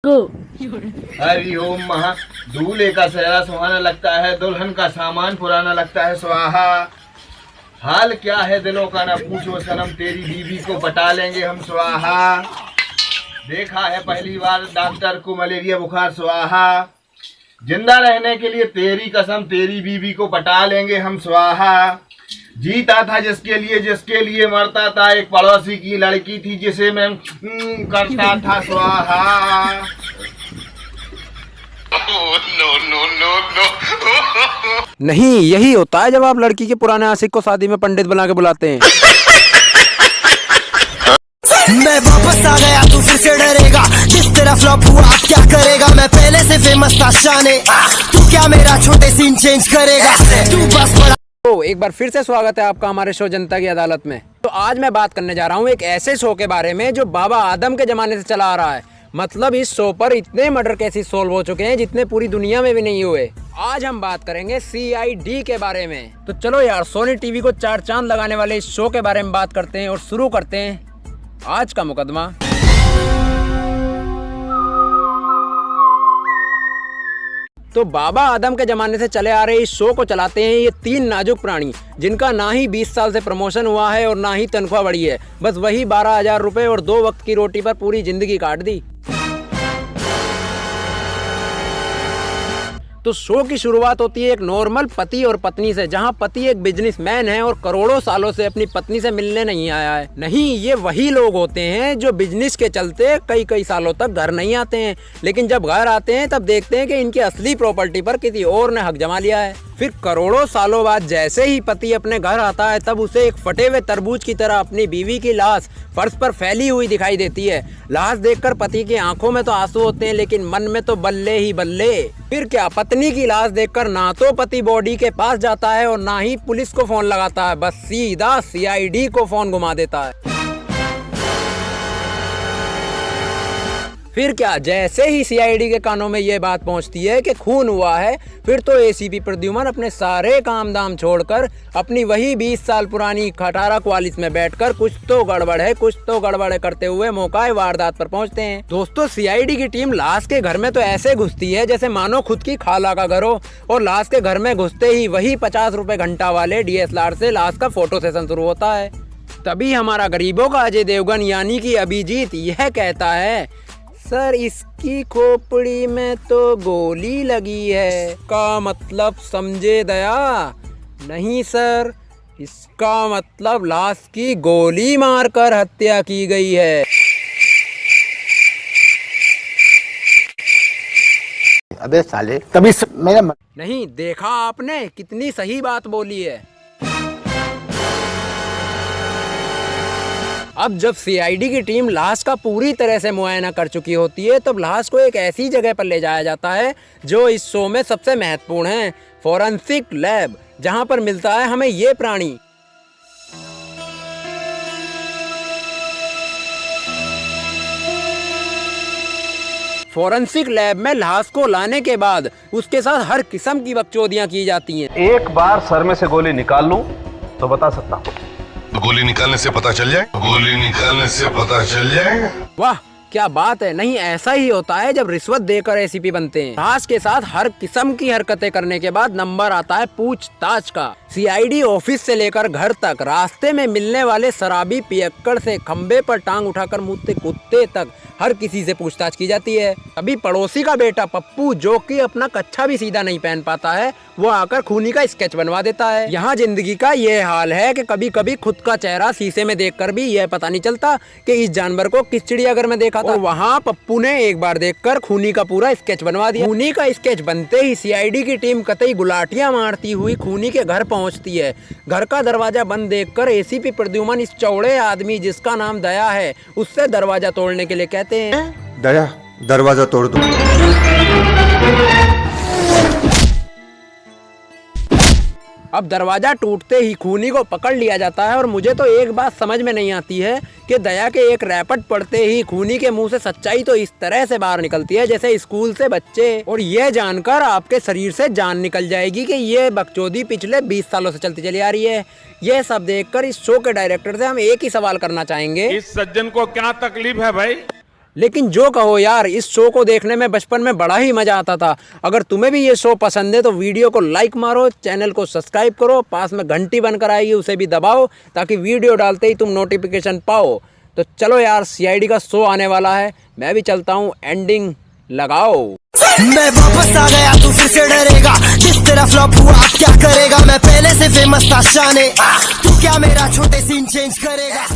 को हरि ओम महा। दूल्हे का सेहरा सुहाना लगता है, दुल्हन का सामान पुराना लगता है। स्वाहा। हाल क्या है दिलों का न पूछो सनम, तेरी बीवी को पटा लेंगे हम। स्वाहा। देखा है पहली बार डॉक्टर को मलेरिया बुखार। स्वाहा। जिंदा रहने के लिए तेरी कसम, तेरी बीवी को पटा लेंगे हम। स्वाहा। जीता था जिसके लिए मरता था, एक पड़ोसी की लड़की थी जिसे मैं करता था। स्वाहा। नहीं, यही होता है जब आप लड़की के पुराने आशिक को शादी में पंडित बना के बुलाते हैं। मैं वापस आ गया, तू फिर से डरेगा। जिस तरह फ्लॉप हुआ अब क्या करेगा। मैं पहले से फेमस था शाने, तू क्या मेरा छोटे सीन चेंज करेगा। तू बस बड़ा। तो एक बार फिर से स्वागत है आपका हमारे शो जनता की अदालत में। तो आज मैं बात करने जा रहा हूँ एक ऐसे शो के बारे में जो बाबा आदम के जमाने से चला आ रहा है। मतलब इस शो पर इतने मर्डर केसेस सोल्व हो चुके हैं जितने पूरी दुनिया में भी नहीं हुए। आज हम बात करेंगे CID के बारे में। तो चलो यार, सोनी टीवी को चार चांद लगाने वाले इस शो के बारे में बात करते हैं और शुरू करते हैं आज का मुकदमा। तो बाबा आदम के जमाने से चले आ रहे इस शो को चलाते हैं ये तीन नाजुक प्राणी, जिनका ना ही 20 साल से प्रमोशन हुआ है और ना ही तनख्वाह बढ़ी है। बस वही 12,000 रुपए और 2 वक्त की रोटी पर पूरी जिंदगी काट दी। तो शो की शुरुआत होती है एक नॉर्मल पति और पत्नी से, जहां पति एक बिजनेसमैन है और करोड़ों सालों से अपनी पत्नी से मिलने नहीं आया है। नहीं, ये वही लोग होते हैं जो बिजनेस के चलते कई सालों तक घर नहीं आते हैं, लेकिन जब घर आते हैं तब देखते हैं कि इनकी असली प्रॉपर्टी पर किसी और ने हक जमा लिया है। फिर करोड़ों सालों बाद जैसे ही पति अपने घर आता है तब उसे एक फटे हुए तरबूज की तरह अपनी बीवी की लाश फर्श पर फैली हुई दिखाई देती है। लाश देखकर पति की आंखों में तो आंसू होते हैं, लेकिन मन में तो बल्ले ही बल्ले। फिर क्या, पत्नी की लाश देखकर ना तो पति बॉडी के पास जाता है और ना ही पुलिस को फोन लगाता है, बस सीधा CID को फोन घुमा देता है। फिर क्या, जैसे ही CID के कानों में ये बात पहुंचती है कि खून हुआ है, फिर तो ACP प्रद्युमन अपने सारे काम दाम छोड़कर अपनी वही 20 साल पुरानी खटारा क्वालिस में बैठकर कुछ तो गड़बड़ है करते हुए मौका वारदात पर पहुंचते हैं। दोस्तों, CID की टीम लाश के घर में तो ऐसे घुसती है जैसे मानो खुद की खाला का घर हो, और लाश के घर में घुसते ही वही 50 रुपए घंटा वाले DSLR से लाश का फोटो सेशन शुरू होता है। तभी हमारा गरीबों का अजय देवगन यानी कि अभिजीत यह कहता है, सर इसकी खोपड़ी में तो गोली लगी है। का मतलब समझे दया? नहीं सर, इसका मतलब लाश की गोली मारकर हत्या की गई है। अबे साले, तभी मेरा नहीं, देखा आपने कितनी सही बात बोली है। अब जब CID की टीम लाश का पूरी तरह से मुआयना कर चुकी होती है, तब लाश को एक ऐसी जगह पर ले जाया जाता है जो इस शो में सबसे महत्वपूर्ण है, फोरेंसिक लैब, जहां पर मिलता है हमें ये प्राणी। फोरेंसिक लैब में लाश को लाने के बाद उसके साथ हर किस्म की बकचोदियां की जाती हैं। एक बार सर में से गोली निकाल लूं तो बता सकता हूं। गोली निकालने से पता चल जाए। वाह क्या बात है। नहीं, ऐसा ही होता है जब रिश्वत देकर ACP बनते हैं। लाश के साथ हर किस्म की हरकतें करने के बाद नंबर आता है पूछताछ का। CID ऑफिस से लेकर घर तक, रास्ते में मिलने वाले शराबी पियक्कड़ से खंबे पर टांग उठाकर मुँहते कुत्ते तक हर किसी से पूछताछ की जाती है। अभी पड़ोसी का बेटा पप्पू, जो कि अपना कच्छा भी सीधा नहीं पहन पाता है, वो आकर खूनी का स्केच बनवा देता है। यहाँ जिंदगी का ये हाल है कि कभी कभी खुद का चेहरा शीशे में देखकर भी यह पता नहीं चलता कि इस जानवर को किस चिड़ियाघर में देखा था। और वहाँ पप्पू ने एक बार देखकर खूनी का पूरा स्केच बनवा दिया। खूनी का स्केच बनते ही CID की टीम कतई गुलाटियां मारती हुई खूनी के घर पहुँचती है। घर का दरवाजा बंद देखकर ACP प्रद्युमन इस चौड़े आदमी जिसका नाम दया है उससे दरवाजा तोड़ने के लिए कहते हैं, दया दरवाजा तोड़ दो। अब दरवाजा टूटते ही खूनी को पकड़ लिया जाता है। और मुझे तो एक बात समझ में नहीं आती है कि दया के एक रैपट पड़ते ही खूनी के मुंह से सच्चाई तो इस तरह से बाहर निकलती है जैसे स्कूल से बच्चे। और ये जानकर आपके शरीर से जान निकल जाएगी कि ये बकचोदी पिछले 20 सालों से चलती चली आ रही है। ये सब देखकर इस शो के डायरेक्टर से हम एक ही सवाल करना चाहेंगे, इस सज्जन को क्या तकलीफ है भाई? लेकिन जो कहो यार, इस शो को देखने में बचपन में बड़ा ही मजा आता था। अगर तुम्हें भी ये शो पसंद है तो वीडियो को लाइक मारो, चैनल को सब्सक्राइब करो, पास में घंटी बनकर आएगी उसे भी दबाओ ताकि वीडियो डालते ही तुम नोटिफिकेशन पाओ। तो चलो यार, CID का शो आने वाला है, मैं भी चलता हूँ, एंडिंग लगाओ। मैं वापस आ गया तू फिर से डरेगा, जिस तेरा फ्लॉप हुआ अब क्या करेगा, मैं पहले से फेमस था शाने, तू क्या मेरा छोटे सीन चेंज करेगा।